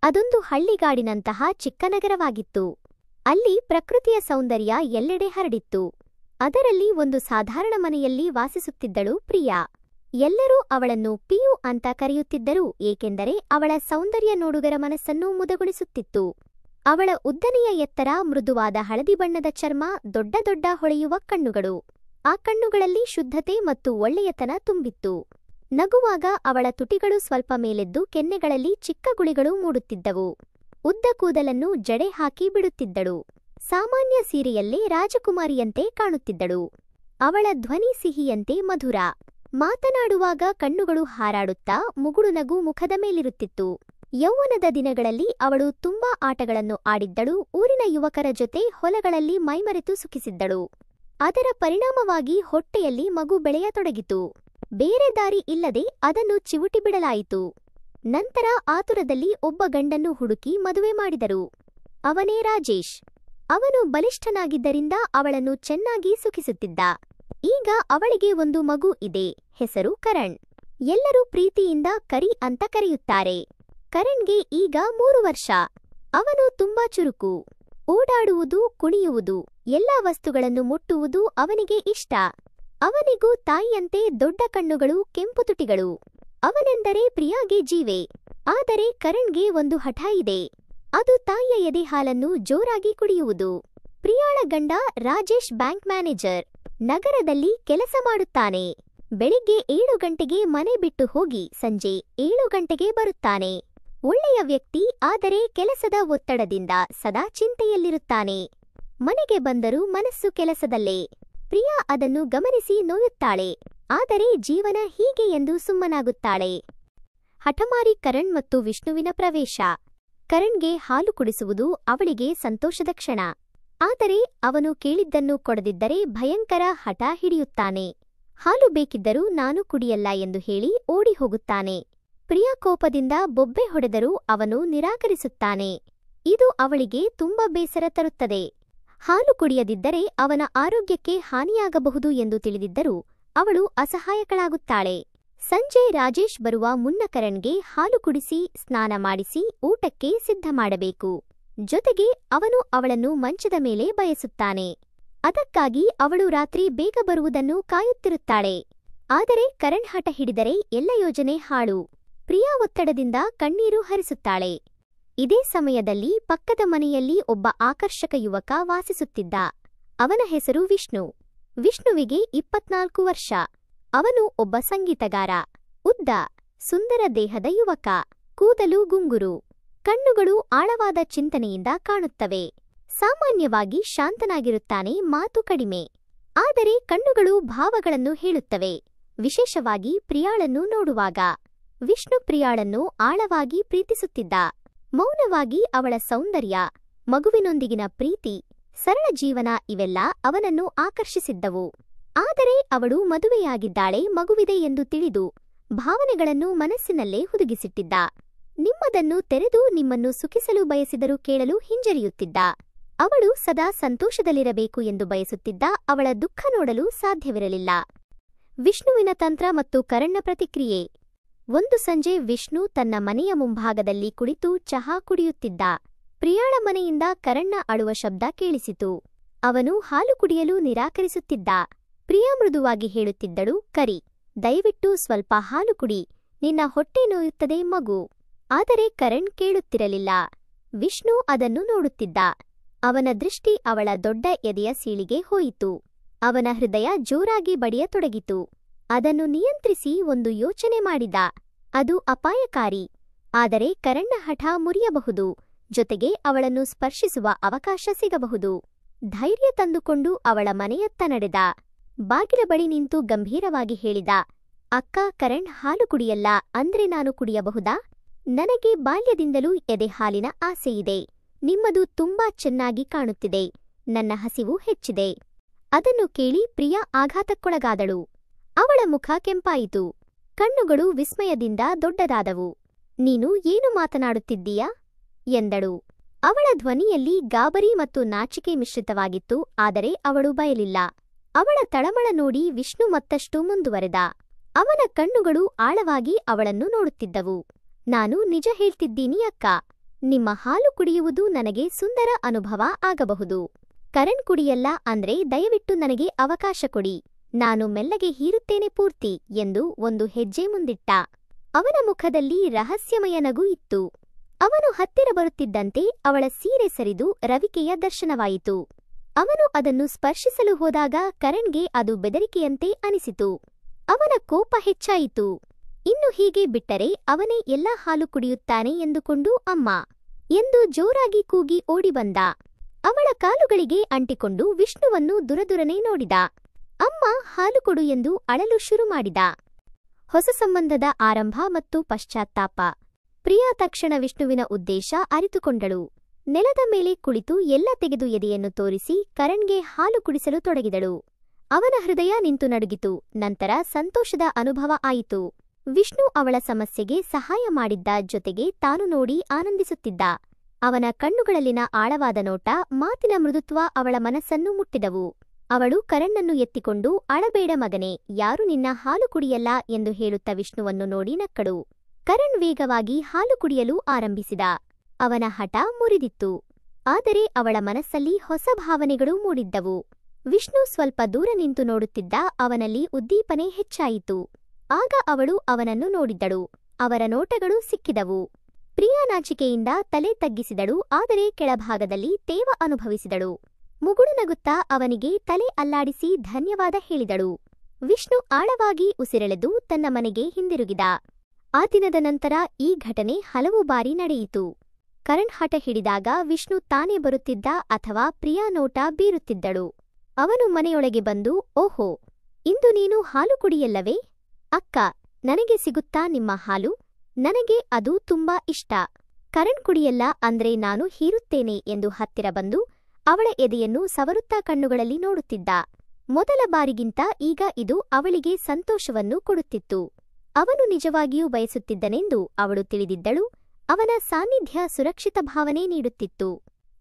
ಅದೊಂದು ಹಳ್ಳಿಗಾಡಿನಂತಹ ಚಿಕ್ಕ ನಗರವಾಗಿತ್ತು. ಅಲ್ಲಿ ಪ್ರಕೃತಿಯ ಸೌಂದರ್ಯ ಎಲ್ಲೆಡೆ ಹರಡಿತ್ತು. ಅದರಲ್ಲಿ ಒಂದು ಸಾಧಾರಣ ಮನೆಯಲ್ಲಿ ವಾಸಿಸುತ್ತಿದ್ದಳು ಪ್ರಿಯಾ. ಎಲ್ಲರೂ ಅವಳನ್ನು ಪಿಯು ಅಂತ ಕರೆಯುತ್ತಿದ್ದರು, ಏಕೆಂದರೆ ಅವಳ ಸೌಂದರ್ಯ ನೋಡುಗರ ಮನಸ್ಸನ್ನು ಮುದಗೊಳಿಸುತ್ತಿತ್ತು. ಅವಳ ಉದ್ದನೆಯ ಎತ್ತರ, ಮೃದುವಾದ ಹಳದಿ ಬಣ್ಣದ ಚರ್ಮ, ದೊಡ್ಡ ದೊಡ್ಡ ಹೊಳೆಯುವ ಕಣ್ಣುಗಳು. ಆ ಕಣ್ಣುಗಳಲ್ಲಿ ಶುದ್ಧತೆ ಮತ್ತು ಒಳ್ಳೆಯತನ ತುಂಬಿತ್ತು. ನಗುವಾಗ ಅವಳ ತುಟಿಗಳು ಸ್ವಲ್ಪ ಮೇಲೆದ್ದು ಕೆನ್ನೆಗಳಲ್ಲಿ ಚಿಕ್ಕ ಗುಳಿಗಳು ಮೂಡುತ್ತಿದ್ದವು. ಉದ್ದ ಕೂದಲನ್ನು ಜಡೆ ಹಾಕಿ ಬಿಡುತ್ತಿದ್ದಳು. ಸಾಮಾನ್ಯ ಸೀರೆಯಲ್ಲೇ ರಾಜಕುಮಾರಿಯಂತೆ ಕಾಣುತ್ತಿದ್ದಳು. ಅವಳ ಧ್ವನಿ ಸಿಹಿಯಂತೆ ಮಧುರ. ಮಾತನಾಡುವಾಗ ಕಣ್ಣುಗಳು ಹಾರಾಡುತ್ತಾ ಮುಗುಳು ನಗು ಮುಖದ ಮೇಲಿರುತ್ತಿತ್ತು. ಯೌವನದ ದಿನಗಳಲ್ಲಿ ಅವಳು ತುಂಬಾ ಆಟಗಳನ್ನು ಆಡಿದ್ದಳು. ಊರಿನ ಯುವಕರ ಜೊತೆ ಹೊಲಗಳಲ್ಲಿ ಮೈಮರೆತು ಸುಖಿಸಿದ್ದಳು. ಅದರ ಪರಿಣಾಮವಾಗಿ ಹೊಟ್ಟೆಯಲ್ಲಿ ಮಗು ಬೆಳೆಯತೊಡಗಿತು. ಬೇರೆ ದಾರಿ ಇಲ್ಲದೆ ಅದನ್ನು ಚಿವುಟಿ ಬಿಡಲಾಯಿತು. ನಂತರ ಆತುರದಲ್ಲಿ ಒಬ್ಬ ಗಂಡನ್ನು ಹುಡುಕಿ ಮದುವೆ ಮಾಡಿದರು. ಅವನೇ ರಾಜೇಶ್. ಅವನು ಬಲಿಷ್ಠನಾಗಿದ್ದರಿಂದ ಅವಳನ್ನು ಚೆನ್ನಾಗಿ ಸುಖಿಸುತ್ತಿದ್ದ. ಈಗ ಅವಳಿಗೆ ಒಂದು ಮಗು ಇದೆ. ಹೆಸರು ಕರಣ್. ಎಲ್ಲರೂ ಪ್ರೀತಿಯಿಂದ ಕರಿ ಅಂತ ಕರೆಯುತ್ತಾರೆ. ಕರಣ್ಗೆ ಈಗ 3 ವರ್ಷ. ಅವನು ತುಂಬಾ ಚುರುಕು. ಓಡಾಡುವುದು, ಕುಣಿಯುವುದು, ಎಲ್ಲಾ ವಸ್ತುಗಳನ್ನು ಮುಟ್ಟುವುದು ಅವನಿಗೆ ಇಷ್ಟ. ಅವನಿಗೂ ತಾಯಿಯಂತೆ ದೊಡ್ಡ ಕಣ್ಣುಗಳು, ಕೆಂಪು ತುಟಿಗಳು. ಅವನೆಂದರೆ ಪ್ರಿಯಾಗೆ ಜೀವೆ. ಆದರೆ ಕರಣ್ಗೆ ಒಂದು ಹಠ ಇದೆ. ಅದು ತಾಯಿಯ ಎದೆ ಹಾಲನ್ನು ಜೋರಾಗಿ ಕುಡಿಯುವುದು. ಪ್ರಿಯಾಳ ಗಂಡ ರಾಜೇಶ್ ಬ್ಯಾಂಕ್ ಮ್ಯಾನೇಜರ್. ನಗರದಲ್ಲಿ ಕೆಲಸ ಮಾಡುತ್ತಾನೆ. ಬೆಳಿಗ್ಗೆ 7 ಗಂಟೆಗೆ ಮನೆ ಬಿಟ್ಟು ಹೋಗಿ ಸಂಜೆ 7 ಗಂಟೆಗೆ ಬರುತ್ತಾನೆ. ಒಳ್ಳೆಯ ವ್ಯಕ್ತಿ, ಆದರೆ ಕೆಲಸದ ಒತ್ತಡದಿಂದ ಸದಾ ಚಿಂತೆಯಲ್ಲಿರುತ್ತಾನೆ. ಮನೆಗೆ ಬಂದರೂ ಮನಸ್ಸು ಕೆಲಸದಲ್ಲೇ. ಪ್ರಿಯಾ ಅದನ್ನು ಗಮನಿಸಿ ನೋಯುತ್ತಾಳೆ. ಆದರೆ ಜೀವನ ಹೀಗೆ ಎಂದು ಸುಮ್ಮನಾಗುತ್ತಾಳೆ. ಹಠಮಾರಿ ಕರಣ್ ಮತ್ತು ವಿಷ್ಣುವಿನ ಪ್ರವೇಶ. ಕರಣ್ಗೆ ಹಾಲು ಕುಡಿಸುವುದು ಅವಳಿಗೆ ಸಂತೋಷದ ಕ್ಷಣ. ಆದರೆ ಅವನು ಕೇಳಿದ್ದನ್ನು ಕೊಡದಿದ್ದರೆ ಭಯಂಕರ ಹಠ ಹಿಡಿಯುತ್ತಾನೆ. ಹಾಲು ಬೇಕಿದ್ದರೂ ನಾನು ಕುಡಿಯಲ್ಲ ಎಂದು ಹೇಳಿ ಓಡಿ ಹೋಗುತ್ತಾನೆ. ಪ್ರಿಯಾ ಕೋಪದಿಂದ ಬೊಬ್ಬೆ ಹೊಡೆದರೂ ಅವನು ನಿರಾಕರಿಸುತ್ತಾನೆ. ಇದು ಅವಳಿಗೆ ತುಂಬ ಬೇಸರ ತರುತ್ತದೆ. ಹಾಲು ಕುಡಿಯದಿದ್ದರೆ ಅವನ ಆರೋಗ್ಯಕ್ಕೆ ಹಾನಿಯಾಗಬಹುದು ಎಂದು ತಿಳಿದಿದ್ದರೂ ಅವಳು ಅಸಹಾಯಕಳಾಗುತ್ತಾಳೆ. ಸಂಜೆ ರಾಜೇಶ್ ಬರುವ ಮುನ್ನ ಕರಣ್ಗೆ ಹಾಲು ಕುಡಿಸಿ, ಸ್ನಾನ ಮಾಡಿಸಿ, ಊಟಕ್ಕೆ ಸಿದ್ಧ ಮಾಡಬೇಕು. ಜೊತೆಗೆ ಅವನು ಅವಳನ್ನು ಮಂಚದ ಮೇಲೆ ಬಯಸುತ್ತಾನೆ. ಅದಕ್ಕಾಗಿ ಅವಳು ರಾತ್ರಿ ಬೇಗ ಬರುವುದನ್ನು ಕಾಯುತ್ತಿರುತ್ತಾಳೆ. ಆದರೆ ಕರಣ್ ಹಠ ಹಿಡಿದರೆ ಎಲ್ಲ ಯೋಜನೆ ಹಾಳು. ಪ್ರಿಯಾ ಒತ್ತಡದಿಂದ ಕಣ್ಣೀರು ಹರಿಸುತ್ತಾಳೆ. ಇದೇ ಸಮಯದಲ್ಲಿ ಪಕ್ಕದ ಮನೆಯಲ್ಲಿ ಒಬ್ಬ ಆಕರ್ಷಕ ಯುವಕ ವಾಸಿಸುತ್ತಿದ್ದ. ಅವನ ಹೆಸರು ವಿಷ್ಣು. ವಿಷ್ಣುವಿಗೆ 24 ವರ್ಷ. ಅವನು ಒಬ್ಬ ಸಂಗೀತಗಾರ. ಉದ್ದ, ಸುಂದರ ದೇಹದ ಯುವಕ. ಕೂದಲು ಗುಂಗುರು. ಕಣ್ಣುಗಳು ಆಳವಾದ ಚಿಂತನೆಯಿಂದ ಕಾಣುತ್ತವೆ. ಸಾಮಾನ್ಯವಾಗಿ ಶಾಂತನಾಗಿರುತ್ತಾನೆ, ಮಾತು ಕಡಿಮೆ. ಆದರೆ ಕಣ್ಣುಗಳು ಭಾವಗಳನ್ನು ಹೇಳುತ್ತವೆ, ವಿಶೇಷವಾಗಿ ಪ್ರಿಯಾಳನ್ನು ನೋಡುವಾಗ. ವಿಷ್ಣು ಪ್ರಿಯಾಳನ್ನು ಆಳವಾಗಿ ಪ್ರೀತಿಸುತ್ತಿದ್ದ. ಮೌನವಾಗಿ ಅವಳ ಸೌಂದರ್ಯ, ಮಗುವಿನೊಂದಿಗಿನ ಪ್ರೀತಿ, ಸರಳ ಜೀವನ ಇವೆಲ್ಲ ಅವನನ್ನು ಆಕರ್ಷಿಸಿದ್ದವು. ಆದರೆ ಅವಳು ಮದುವೆಯಾಗಿದ್ದಾಳೆ, ಮಗುವಿದೆ ಎಂದು ತಿಳಿದು ಭಾವನೆಗಳನ್ನು ಮನಸ್ಸಿನಲ್ಲೇ ಹುದುಗಿಸಿಟ್ಟಿದ್ದ. ನಿಮ್ಮದನ್ನು ತೆರೆದು ನಿಮ್ಮನ್ನು ಸುಖಿಸಲು ಬಯಸಿದರೂ ಕೇಳಲು ಹಿಂಜರಿಯುತ್ತಿದ್ದ. ಅವಳು ಸದಾ ಸಂತೋಷದಲ್ಲಿರಬೇಕು ಎಂದು ಬಯಸುತ್ತಿದ್ದ. ಅವಳ ದುಃಖ ನೋಡಲು ಸಾಧ್ಯವಿರಲಿಲ್ಲ. ವಿಷ್ಣುವಿನ ತಂತ್ರ ಮತ್ತು ಕರಣ್ನ ಪ್ರತಿಕ್ರಿಯೆ. ಒಂದು ಸಂಜೆ ವಿಷ್ಣು ತನ್ನ ಮನೆಯ ಮುಂಭಾಗದಲ್ಲಿ ಕುಳಿತು ಚಹಾ ಕುಡಿಯುತ್ತಿದ್ದ. ಪ್ರಿಯಾಳ ಮನೆಯಿಂದ ಕರಣ್ನ ಅಳುವ ಶಬ್ದ ಕೇಳಿಸಿತು. ಅವನು ಹಾಲು ಕುಡಿಯಲು ನಿರಾಕರಿಸುತ್ತಿದ್ದ. ಪ್ರಿಯಾ ಮೃದುವಾಗಿ ಹೇಳುತ್ತಿದ್ದಳು, ಕರಿ, ದಯವಿಟ್ಟು ಸ್ವಲ್ಪ ಹಾಲು ಕುಡಿ, ನಿನ್ನ ಹೊಟ್ಟೆ ನೋಯುತ್ತದೆ ಮಗು. ಆದರೆ ಕರಣ್ ಕೇಳುತ್ತಿರಲಿಲ್ಲ. ವಿಷ್ಣು ಅದನ್ನು ನೋಡುತ್ತಿದ್ದ. ಅವನ ದೃಷ್ಟಿ ಅವಳ ದೊಡ್ಡ ಎದೆಯ ಸೀಳಿಗೆ ಹೋಯಿತು. ಅವನ ಹೃದಯ ಜೋರಾಗಿ ಬಡಿಯತೊಡಗಿತು. ಅದನ್ನು ನಿಯಂತ್ರಿಸಿ ಒಂದು ಯೋಚನೆ ಮಾಡಿದ. ಅದು ಅಪಾಯಕಾರಿ. ಆದರೆ ಕರಣ್ನ ಹಠ ಮುರಿಯಬಹುದು. ಜೊತೆಗೆ ಅವಳನ್ನು ಸ್ಪರ್ಶಿಸುವ ಅವಕಾಶ ಸಿಗಬಹುದು. ಧೈರ್ಯ ತಂದುಕೊಂಡು ಅವಳ ಮನೆಯತ್ತ ನಡೆದ. ಬಾಗಿಲ ಬಳಿ ನಿಂತು ಗಂಭೀರವಾಗಿ ಹೇಳಿದ, ಅಕ್ಕ, ಕರಣ್ ಹಾಲು ಕುಡಿಯಲ್ಲ ಅಂದ್ರೆ ನಾನು ಕುಡಿಯಬಹುದಾ? ನನಗೆ ಬಾಲ್ಯದಿಂದಲೂ ಎದೆ ಹಾಲಿನ ಆಸೆಯಿದೆ. ನಿಮ್ಮದು ತುಂಬಾ ಚೆನ್ನಾಗಿ ಕಾಣುತ್ತಿದೆ. ನನ್ನ ಹಸಿವು ಹೆಚ್ಚಿದೆ. ಅದನ್ನು ಕೇಳಿ ಪ್ರಿಯಾ ಆಘಾತಕ್ಕೊಳಗಾದಳು. ಅವಳ ಮುಖ ಕೆಂಪಾಯಿತು. ಕಣ್ಣುಗಳು ವಿಸ್ಮಯದಿಂದ ದೊಡ್ಡದಾದವು. ನೀನು ಏನು ಮಾತನಾಡುತ್ತಿದ್ದೀಯಾ ಎಂದಳು. ಅವಳ ಧ್ವನಿಯಲ್ಲಿ ಗಾಬರಿ ಮತ್ತು ನಾಚಿಕೆ ಮಿಶ್ರಿತವಾಗಿತ್ತು. ಆದರೆ ಅವಳು ಬಯಲಿಲ್ಲ. ಅವಳ ತಳಮಳ ನೋಡಿ ವಿಷ್ಣು ಮತ್ತಷ್ಟು ಮುಂದುವರೆದ. ಅವನ ಕಣ್ಣುಗಳು ಆಳವಾಗಿ ಅವಳನ್ನು ನೋಡುತ್ತಿದ್ದವು. ನಾನು ನಿಜ ಹೇಳ್ತಿದ್ದೀನಿ ಅಕ್ಕ. ನಿಮ್ಮ ಹಾಲು ಕುಡಿಯುವುದು ನನಗೆ ಸುಂದರ ಅನುಭವ ಆಗಬಹುದು. ಕರಣ್ ಕುಡಿಯಲ್ಲ ಅಂದ್ರೆ ದಯವಿಟ್ಟು ನನಗೆ ಅವಕಾಶ ಕೊಡಿ. ನಾನು ಮೆಲ್ಲಗೆ ಹೀರುತ್ತೇನೆ ಪೂರ್ತಿ ಎಂದು ಒಂದು ಹೆಜ್ಜೆ ಮುಂದಿಟ್ಟ. ಅವನ ಮುಖದಲ್ಲಿ ರಹಸ್ಯಮಯ ನಗು ಇತ್ತು. ಅವನು ಹತ್ತಿರ ಬರುತ್ತಿದ್ದಂತೆ ಅವಳ ಸೀರೆ ಸರಿದು ರವಿಕೆಯ ದರ್ಶನವಾಯಿತು. ಅವನು ಅದನ್ನು ಸ್ಪರ್ಶಿಸಲು ಹೋದಾಗ ಕರಣ್ಗೆ ಅದು ಬೆದರಿಕೆಯಂತೆ ಅನಿಸಿತು. ಅವನ ಕೋಪ ಹೆಚ್ಚಾಯಿತು. ಇನ್ನು ಹೀಗೆ ಬಿಟ್ಟರೆ ಅವನೇ ಎಲ್ಲ ಹಾಲು ಕುಡಿಯುತ್ತಾನೆ ಎಂದುಕೊಂಡು ಅಮ್ಮ ಎಂದು ಜೋರಾಗಿ ಕೂಗಿ ಓಡಿಬಂದ. ಅವಳ ಕಾಲುಗಳಿಗೆ ಅಂಟಿಕೊಂಡು ವಿಷ್ಣುವನ್ನು ದುರದುರನೆ ನೋಡಿದ. ಅಮ್ಮ ಹಾಲು ಕೊಡು ಎಂದು ಅಳಲು ಶುರು ಮಾಡಿದ. ಹೊಸ ಸಂಬಂಧದ ಆರಂಭ ಮತ್ತು ಪಶ್ಚಾತ್ತಾಪ. ಪ್ರಿಯಾ ತಕ್ಷಣ ವಿಷ್ಣುವಿನ ಉದ್ದೇಶ ಅರಿತುಕೊಂಡಳು. ನೆಲದ ಮೇಲೆ ಕುಳಿತು ಎಲ್ಲ ತೆಗೆದು ಎದೆಯನ್ನು ತೋರಿಸಿ ಕರಣ್ಗೆ ಹಾಲು ಕುಡಿಸಲು ತೊಡಗಿದಳು. ಅವನ ಹೃದಯ ನಿಂತು ನಡುಗಿತು. ನಂತರ ಸಂತೋಷದ ಅನುಭವ ಆಯಿತು. ವಿಷ್ಣು ಅವಳ ಸಮಸ್ಯೆಗೆ ಸಹಾಯ ಮಾಡಿದ್ದ ಜೊತೆಗೆ ತಾನು ನೋಡಿ ಆನಂದಿಸುತ್ತಿದ್ದ. ಅವನ ಕಣ್ಣುಗಳಲ್ಲಿನ ಆಳವಾದ ನೋಟ, ಮಾತಿನ ಮೃದುತ್ವ ಅವಳ ಮನಸ್ಸನ್ನು ಮುಟ್ಟಿದವು. ಅವಳು ಕರಣ್ಣನ್ನು ಎತ್ತಿಕೊಂಡು, ಅಳಬೇಡ ಮಗನೇ, ಯಾರು ನಿನ್ನ ಹಾಲು ಕುಡಿಯಲ್ಲ ಎಂದು ಹೇಳುತ್ತಾ ವಿಷ್ಣುವನ್ನು ನೋಡಿ ನಕ್ಕಳು. ಕರಣ್ ವೇಗವಾಗಿ ಹಾಲು ಕುಡಿಯಲು ಆರಂಭಿಸಿದ. ಅವನ ಹಠ ಮುರಿದಿತ್ತು. ಆದರೆ ಅವಳ ಮನಸ್ಸಲ್ಲಿ ಹೊಸ ಭಾವನೆಗಳು ಮೂಡಿದ್ದವು. ವಿಷ್ಣು ಸ್ವಲ್ಪ ದೂರ ನಿಂತು ನೋಡುತ್ತಿದ್ದ. ಅವನಲ್ಲಿ ಉದ್ದೀಪನೆ ಹೆಚ್ಚಾಯಿತು. ಆಗ ಅವಳು ಅವನನ್ನು ನೋಡಿದ್ದಳು. ಅವರ ನೋಟಗಳು ಸಿಕ್ಕಿದವು. ಪ್ರಿಯಾ ನಾಚಿಕೆಯಿಂದ ತಲೆ ತಗ್ಗಿಸಿದಳು. ಆದರೆ ಕೆಳಭಾಗದಲ್ಲಿ ತೇವ ಅನುಭವಿಸಿದಳು. ಮುಗುಳು ನಗುತ್ತಾ ಅವನಿಗೆ ತಲೆ ಅಲ್ಲಾಡಿಸಿ ಧನ್ಯವಾದ ಹೇಳಿದಳು. ವಿಷ್ಣು ಆಳವಾಗಿ ಉಸಿರೆಳೆದು ತನ್ನ ಮನೆಗೆ ಹಿಂದಿರುಗಿದ. ಆ ದಿನದ ನಂತರ ಈ ಘಟನೆ ಹಲವು ಬಾರಿ ನಡೆಯಿತು. ಕರಣ್ ಹಠ ಹಿಡಿದಾಗ ವಿಷ್ಣು ತಾನೇ ಬರುತ್ತಿದ್ದ ಅಥವಾ ಪ್ರಿಯಾ ನೋಟ ಬೀರುತ್ತಿದ್ದಳು. ಅವನು ಮನೆಯೊಳಗೆ ಬಂದು, ಓಹೋ, ಇಂದು ನೀನು ಹಾಲು ಕುಡಿಯಲ್ಲವೇ? ಅಕ್ಕ, ನನಗೆ ಸಿಗುತ್ತಾ ನಿಮ್ಮ ಹಾಲು? ನನಗೆ ಅದು ತುಂಬಾ ಇಷ್ಟ. ಕರಣ್ ಕುಡಿಯಲ್ಲ ಅಂದ್ರೆ ನಾನು ಹೀರುತ್ತೇನೆ ಎಂದು ಹತ್ತಿರ ಬಂದು ಅವಳ ಎದೆಯನ್ನು ಸವರುತ್ತಾ ಕಣ್ಣುಗಳಲ್ಲಿ ನೋಡುತ್ತಿದ್ದ. ಮೊದಲ ಬಾರಿಗಿಂತ ಈಗ ಇದು ಅವಳಿಗೆ ಸಂತೋಷವನ್ನು ಕೊಡುತ್ತಿತ್ತು. ಅವನು ನಿಜವಾಗಿಯೂ ಬಯಸುತ್ತಿದ್ದನೆಂದು ಅವಳು ತಿಳಿದಿದ್ದಳು. ಅವನ ಸಾನ್ನಿಧ್ಯ ಸುರಕ್ಷಿತ ಭಾವನೆ ನೀಡುತ್ತಿತ್ತು.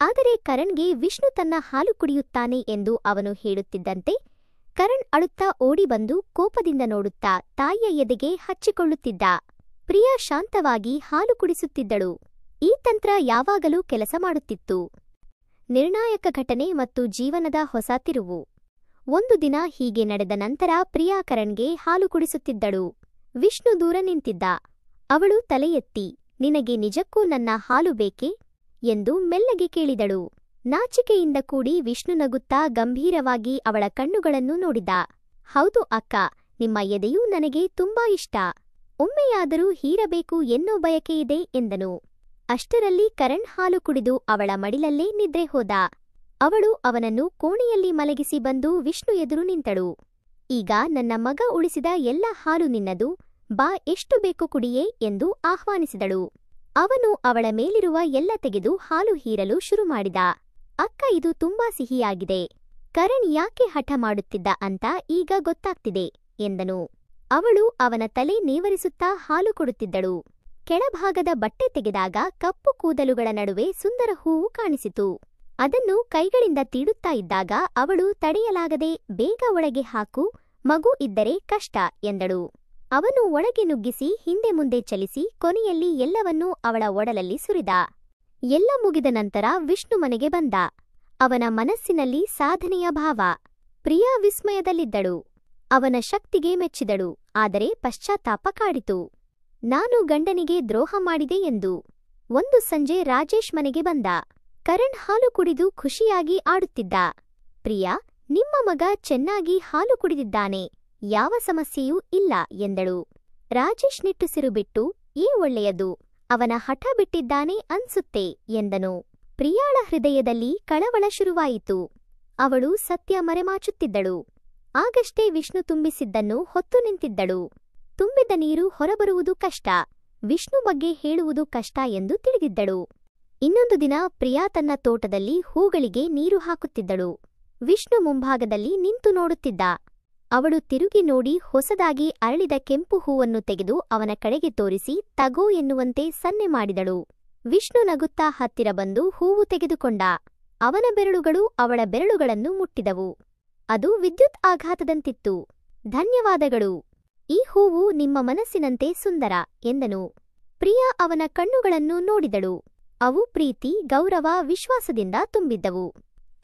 ಆದರೆ ಕರಣ್ಗೆ ವಿಷ್ಣು ತನ್ನ ಹಾಲು ಕುಡಿಯುತ್ತಾನೆ ಎಂದು ಅವನು ಹೇಳುತ್ತಿದ್ದಂತೆ ಕರಣ್ ಅಳುತ್ತಾ ಓಡಿ ಬಂದು ಕೋಪದಿಂದ ನೋಡುತ್ತಾ ತಾಯಿಯ ಎದೆಗೆ ಹಚ್ಚಿಕೊಳ್ಳುತ್ತಿದ್ದ. ಪ್ರಿಯಾ ಶಾಂತವಾಗಿ ಹಾಲು ಕುಡಿಸುತ್ತಿದ್ದಳು. ಈ ತಂತ್ರ ಯಾವಾಗಲೂ ಕೆಲಸ ಮಾಡುತ್ತಿತ್ತು. ನಿರ್ಣಾಯಕ ಘಟನೆ ಮತ್ತು ಜೀವನದ ಹೊಸ ತಿರುವು. ಒಂದು ದಿನ ಹೀಗೆ ನಡೆದ ನಂತರ ಪ್ರಿಯಾ ಕರಣ್ಗೆ ಹಾಲು ಕುಡಿಸುತ್ತಿದ್ದಳು. ವಿಷ್ಣು ದೂರ ನಿಂತಿದ್ದ. ಅವಳು ತಲೆ ಎತ್ತಿ, ನಿನಗೆ ನಿಜಕ್ಕೂ ನನ್ನ ಹಾಲು ಬೇಕೇ ಎಂದು ಮೆಲ್ಲಗೆ ಕೇಳಿದಳು. ನಾಚಿಕೆಯಿಂದ ಕೂಡಿ ವಿಷ್ಣು ನಗುತ್ತಾ ಗಂಭೀರವಾಗಿ ಅವಳ ಕಣ್ಣುಗಳನ್ನು ನೋಡಿದ. ಹೌದು ಅಕ್ಕ, ನಿಮ್ಮ ಎದೆಯೂ ನನಗೆ ತುಂಬಾ ಇಷ್ಟ. ಒಮ್ಮೆಯಾದರೂ ಹೀರಬೇಕು ಎನ್ನೋ ಬಯಕೆಯಿದೆ ಎಂದನು. ಅಷ್ಟರಲ್ಲಿ ಕರಣ್ ಹಾಲು ಕುಡಿದು ಅವಳ ಮಡಿಲಲ್ಲೇ ನಿದ್ರೆ ಹೋದ. ಅವಳು ಅವನನ್ನು ಕೋಣೆಯಲ್ಲಿ ಮಲಗಿಸಿ ಬಂದು ವಿಷ್ಣು ಎದುರು ನಿಂತಳು. ಈಗ ನನ್ನ ಮಗ ಉಳಿಸಿದ ಎಲ್ಲ ಹಾಲು ನಿನ್ನದು, ಬಾ, ಎಷ್ಟು ಬೇಕು ಕುಡಿಯೇ ಎಂದು ಆಹ್ವಾನಿಸಿದಳು. ಅವನು ಅವಳ ಮೇಲಿರುವ ಎಲ್ಲ ತೆಗೆದು ಹಾಲು ಹೀರಲು ಶುರು ಮಾಡಿದ. ಅಕ್ಕ, ಇದು ತುಂಬಾ ಸಿಹಿಯಾಗಿದೆ. ಕರಣ್ ಯಾಕೆ ಹಠ ಮಾಡುತ್ತಿದ್ದ ಅಂತ ಈಗ ಗೊತ್ತಾಗ್ತಿದೆ ಎಂದನು. ಅವಳು ಅವನ ತಲೆ ನೇವರಿಸುತ್ತಾ ಹಾಲು ಕೊಡುತ್ತಿದ್ದಳು. ಕೆಳಭಾಗದ ಬಟ್ಟೆ ತೆಗೆದಾಗ ಕಪ್ಪು ಕೂದಲುಗಳ ನಡುವೆ ಸುಂದರ ಹೂವು ಕಾಣಿಸಿತು. ಅದನ್ನು ಕೈಗಳಿಂದ ತೀಡುತ್ತಾ ಇದ್ದಾಗ ಅವಳು ತಡೆಯಲಾಗದೆ, ಬೇಗ ಒಳಗೆ ಹಾಕು, ಮಗು ಇದ್ದರೆ ಕಷ್ಟ ಎಂದಳು. ಅವನು ಒಳಗೆ ನುಗ್ಗಿಸಿ ಹಿಂದೆ ಮುಂದೆ ಚಲಿಸಿ ಕೊನೆಯಲ್ಲಿ ಎಲ್ಲವನ್ನೂ ಅವಳ ಒಡಲಲ್ಲಿ ಸುರಿದ. ಎಲ್ಲ ಮುಗಿದ ನಂತರ ವಿಷ್ಣು ಮನೆಗೆ ಬಂದ. ಅವನ ಮನಸ್ಸಿನಲ್ಲಿ ಸಾಧನೆಯ ಭಾವ. ಪ್ರಿಯಾ ವಿಸ್ಮಯದಲ್ಲಿದ್ದಳು. ಅವನ ಶಕ್ತಿಗೆ ಮೆಚ್ಚಿದಳು. ಆದರೆ ಪಶ್ಚಾತ್ತಾಪ ಕಾಡಿತು. ನಾನು ಗಂಡನಿಗೆ ದ್ರೋಹ ಮಾಡಿದೆ ಎಂದು. ಒಂದು ಸಂಜೆ ರಾಜೇಶ್ ಮನೆಗೆ ಬಂದ. ಕರಣ್ ಹಾಲು ಕುಡಿದು ಖುಷಿಯಾಗಿ ಆಡುತ್ತಿದ್ದ. ಪ್ರಿಯಾ, ನಿಮ್ಮ ಮಗ ಚೆನ್ನಾಗಿ ಹಾಲು ಕುಡಿದಿದ್ದಾನೆ, ಯಾವ ಸಮಸ್ಯೆಯೂ ಇಲ್ಲ ಎಂದಳು. ರಾಜೇಶ್ ನಿಟ್ಟುಸಿರು ಬಿಟ್ಟು, ಒಳ್ಳೆಯದು, ಅವನ ಹಠ ಬಿಟ್ಟಿದ್ದಾನೆ ಅನ್ಸುತ್ತೆ ಎಂದನು. ಪ್ರಿಯಾಳ ಹೃದಯದಲ್ಲಿ ಕಳವಳ ಶುರುವಾಯಿತು. ಅವಳು ಸತ್ಯ ಮರೆಮಾಚುತ್ತಿದ್ದಳು. ಆಗಷ್ಟೇ ವಿಷ್ಣು ತುಂಬಿಸಿದ್ದನ್ನು ಹೊತ್ತು ನಿಂತಿದ್ದಳು. ತುಂಬಿದ ನೀರು ಹೊರಬರುವುದು ಕಷ್ಟ, ವಿಷ್ಣು ಬಗ್ಗೆ ಹೇಳುವುದು ಕಷ್ಟ ಎಂದು ತಿಳಿದಿದ್ದಳು. ಇನ್ನೊಂದು ದಿನ ಪ್ರಿಯಾ ತನ್ನ ತೋಟದಲ್ಲಿ ಹೂಗಳಿಗೆ ನೀರು ಹಾಕುತ್ತಿದ್ದಳು. ವಿಷ್ಣು ಮುಂಭಾಗದಲ್ಲಿ ನಿಂತು ನೋಡುತ್ತಿದ್ದ. ಅವಳು ತಿರುಗಿ ನೋಡಿ ಹೊಸದಾಗಿ ಅರಳಿದ ಕೆಂಪು ಹೂವನ್ನು ತೆಗೆದು ಅವನ ಕಡೆಗೆ ತೋರಿಸಿ ತಗೋ ಎನ್ನುವಂತೆ ಸನ್ನೆ ಮಾಡಿದಳು. ವಿಷ್ಣು ನಗುತ್ತಾ ಹತ್ತಿರ ಬಂದು ಹೂವು ತೆಗೆದುಕೊಂಡ. ಅವನ ಬೆರಳುಗಳು ಅವಳ ಬೆರಳುಗಳನ್ನು ಮುಟ್ಟಿದವು. ಅದು ವಿದ್ಯುತ್ ಆಘಾತದಂತಿತ್ತು. ಧನ್ಯವಾದಗಳು, ಈ ಹೂವು ನಿಮ್ಮ ಮನಸ್ಸಿನಂತೆ ಸುಂದರ ಎಂದನು. ಪ್ರಿಯಾ ಅವನ ಕಣ್ಣುಗಳನ್ನು ನೋಡಿದಳು. ಅವು ಪ್ರೀತಿ, ಗೌರವ, ವಿಶ್ವಾಸದಿಂದ ತುಂಬಿದ್ದವು.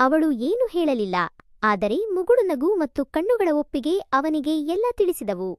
ಅವಳು ಏನು ಹೇಳಲಿಲ್ಲ, ಆದರೆ ಮುಗುಳು ನಗು ಮತ್ತು ಕಣ್ಣುಗಳ ಒಪ್ಪಿಗೆ ಅವನಿಗೆ ಎಲ್ಲ ತಿಳಿಸಿದವು.